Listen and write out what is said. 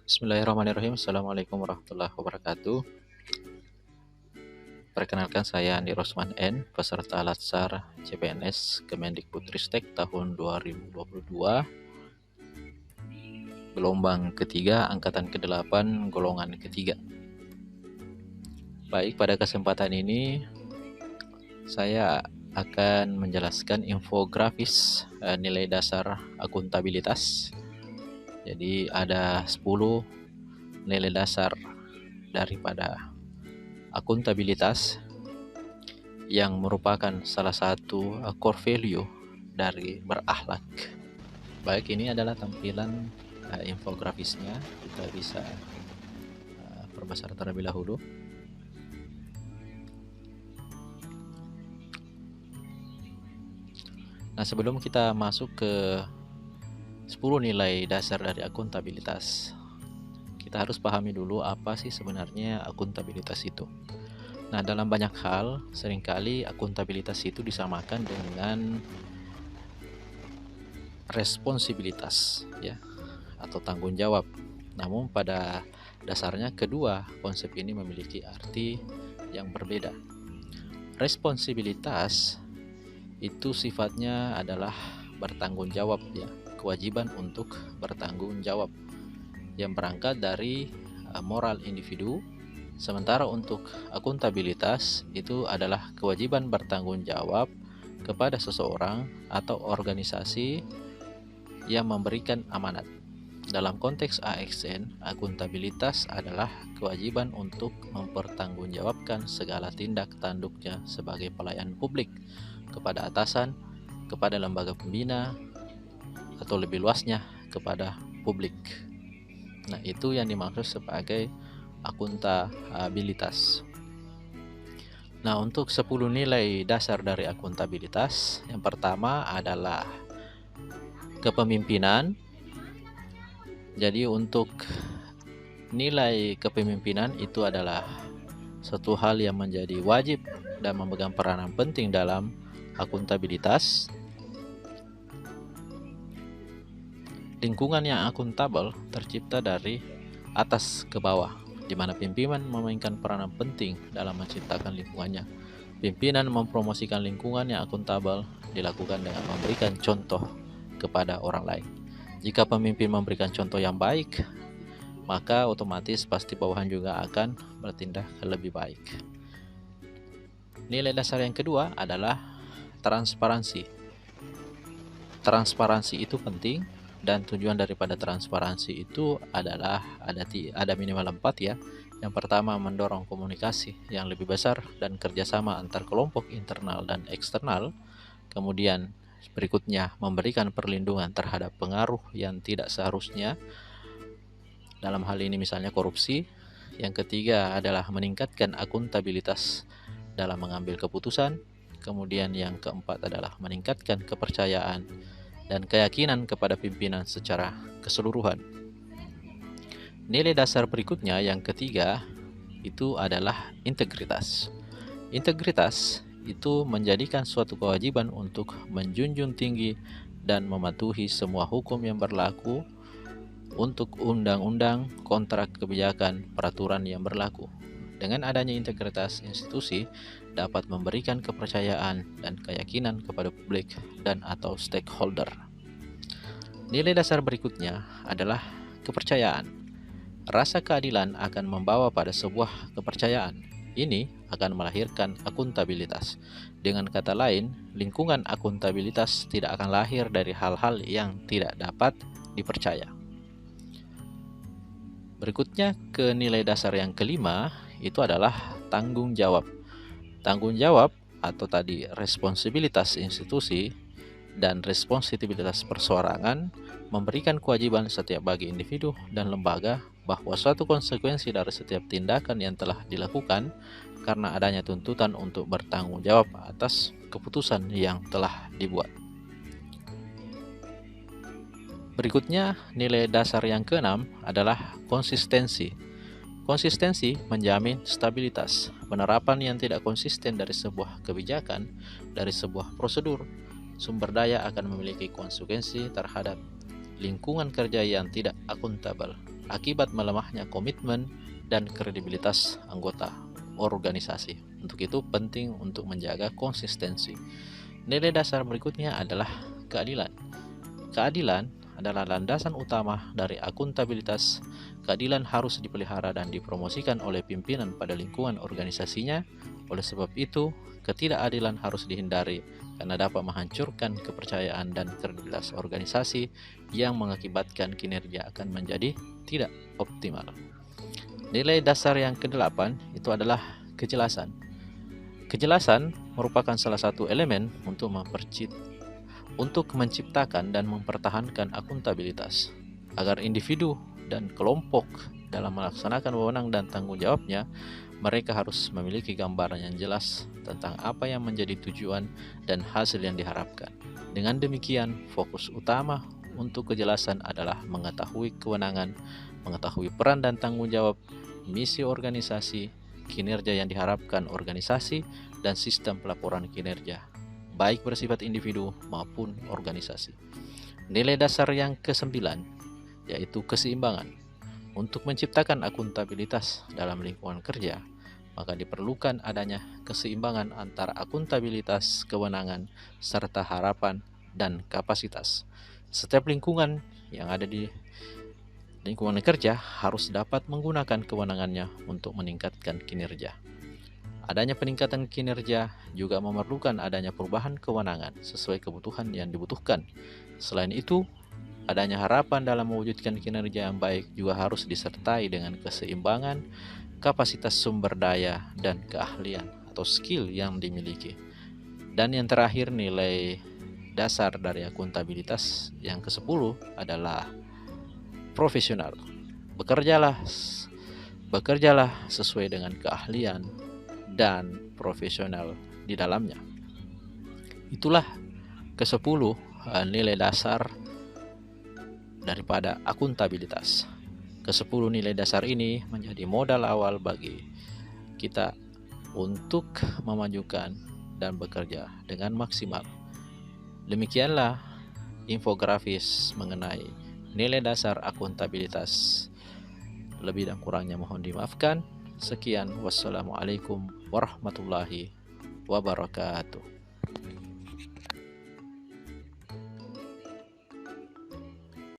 Bismillahirrahmanirrahim. Assalamualaikum warahmatullahi wabarakatuh. Perkenalkan saya Andi Rosman N, peserta Latsar CPNS Kemendikbudristek tahun 2022, gelombang ketiga, angkatan ke-8, golongan ketiga. Baik, pada kesempatan ini saya akan menjelaskan infografis nilai dasar akuntabilitas. Jadi ada 10 nilai dasar daripada akuntabilitas yang merupakan salah satu core value dari berakhlak. Baik, ini adalah tampilan infografisnya. Kita bisa perbesar terlebih dahulu. Nah, sebelum kita masuk ke 10 nilai dasar dari akuntabilitas, kita harus pahami dulu apa sih sebenarnya akuntabilitas itu. Nah, dalam banyak hal, seringkali akuntabilitas itu disamakan dengan responsibilitas, ya, atau tanggung jawab. Namun pada dasarnya kedua konsep ini memiliki arti yang berbeda. Responsibilitas itu sifatnya adalah bertanggung jawab, ya, kewajiban untuk bertanggung jawab yang berangkat dari moral individu. Sementara untuk akuntabilitas itu adalah kewajiban bertanggung jawab kepada seseorang atau organisasi yang memberikan amanat. Dalam konteks ASN, akuntabilitas adalah kewajiban untuk mempertanggungjawabkan segala tindak tanduknya sebagai pelayan publik kepada atasan, kepada lembaga pembina, atau lebih luasnya kepada publik. Nah, itu yang dimaksud sebagai akuntabilitas. Nah, untuk 10 nilai dasar dari akuntabilitas, yang pertama adalah kepemimpinan. Jadi untuk nilai kepemimpinan itu adalah satu hal yang menjadi wajib dan memegang peranan penting dalam akuntabilitas. Lingkungan yang akuntabel tercipta dari atas ke bawah, di mana pimpinan memainkan peranan penting dalam menciptakan lingkungannya. Pimpinan mempromosikan lingkungan yang akuntabel dilakukan dengan memberikan contoh kepada orang lain. Jika pemimpin memberikan contoh yang baik, maka otomatis pasti bawahan juga akan bertindak lebih baik. Nilai dasar yang kedua adalah transparansi. Transparansi itu penting, dan tujuan daripada transparansi itu adalah ada minimal 4, ya. Yang pertama, mendorong komunikasi yang lebih besar dan kerjasama antar kelompok internal dan eksternal. Kemudian berikutnya, memberikan perlindungan terhadap pengaruh yang tidak seharusnya, dalam hal ini misalnya korupsi. Yang ketiga adalah meningkatkan akuntabilitas dalam mengambil keputusan. Kemudian yang keempat adalah meningkatkan kepercayaan dan keyakinan kepada pimpinan secara keseluruhan. Nilai dasar berikutnya yang ketiga itu adalah integritas. Integritas itu menjadikan suatu kewajiban untuk menjunjung tinggi dan mematuhi semua hukum yang berlaku untuk undang-undang, kontrak, kebijakan, peraturan yang berlaku. Dengan adanya integritas, institusi dapat memberikan kepercayaan dan keyakinan kepada publik dan atau stakeholder. Nilai dasar berikutnya adalah kepercayaan. Rasa keadilan akan membawa pada sebuah kepercayaan. Ini akan melahirkan akuntabilitas. Dengan kata lain, lingkungan akuntabilitas tidak akan lahir dari hal-hal yang tidak dapat dipercaya. Berikutnya ke nilai dasar yang kelima, itu adalah tanggung jawab. Tanggung jawab atau tadi responsibilitas institusi dan responsibilitas perseorangan memberikan kewajiban setiap bagi individu dan lembaga bahwa suatu konsekuensi dari setiap tindakan yang telah dilakukan karena adanya tuntutan untuk bertanggung jawab atas keputusan yang telah dibuat. Berikutnya, nilai dasar yang keenam adalah konsistensi. Konsistensi menjamin stabilitas. Penerapan yang tidak konsisten dari sebuah kebijakan, dari sebuah prosedur, sumber daya akan memiliki konsekuensi terhadap lingkungan kerja yang tidak akuntabel. akibat melemahnya komitmen dan kredibilitas anggota organisasi. Untuk itu penting untuk menjaga konsistensi. Nilai dasar berikutnya adalah keadilan. Keadilan adalah landasan utama dari akuntabilitas. Keadilan harus dipelihara dan dipromosikan oleh pimpinan pada lingkungan organisasinya. Oleh sebab itu, ketidakadilan harus dihindari karena dapat menghancurkan kepercayaan dan kredibilitas organisasi yang mengakibatkan kinerja akan menjadi tidak optimal. Nilai dasar yang kedelapan itu adalah kejelasan. Kejelasan merupakan salah satu elemen untuk menciptakan dan mempertahankan akuntabilitas. Agar individu dan kelompok dalam melaksanakan wewenang dan tanggung jawabnya, mereka harus memiliki gambaran yang jelas tentang apa yang menjadi tujuan dan hasil yang diharapkan. Dengan demikian, fokus utama untuk kejelasan adalah mengetahui kewenangan, mengetahui peran dan tanggung jawab, misi organisasi, kinerja yang diharapkan organisasi, dan sistem pelaporan kinerja, baik bersifat individu maupun organisasi. Nilai dasar yang kesembilan, yaitu keseimbangan. Untuk menciptakan akuntabilitas dalam lingkungan kerja, maka diperlukan adanya keseimbangan antara akuntabilitas, kewenangan, serta harapan dan kapasitas. Setiap lingkungan yang ada di lingkungan kerja harus dapat menggunakan kewenangannya untuk meningkatkan kinerja. Adanya peningkatan kinerja juga memerlukan adanya perubahan kewenangan sesuai kebutuhan yang dibutuhkan. Selain itu, adanya harapan dalam mewujudkan kinerja yang baik juga harus disertai dengan keseimbangan, kapasitas sumber daya, dan keahlian atau skill yang dimiliki. Dan yang terakhir, nilai dasar dari akuntabilitas yang ke-10 adalah profesional. Bekerjalah sesuai dengan keahlian dan profesional di dalamnya. Itulah ke-10 nilai dasar daripada akuntabilitas. Ke-10 nilai dasar ini menjadi modal awal bagi kita untuk memajukan dan bekerja dengan maksimal. Demikianlah infografis mengenai nilai dasar akuntabilitas. Lebih dan kurangnya mohon dimaafkan. Sekian, wassalamualaikum warahmatullahi wabarakatuh.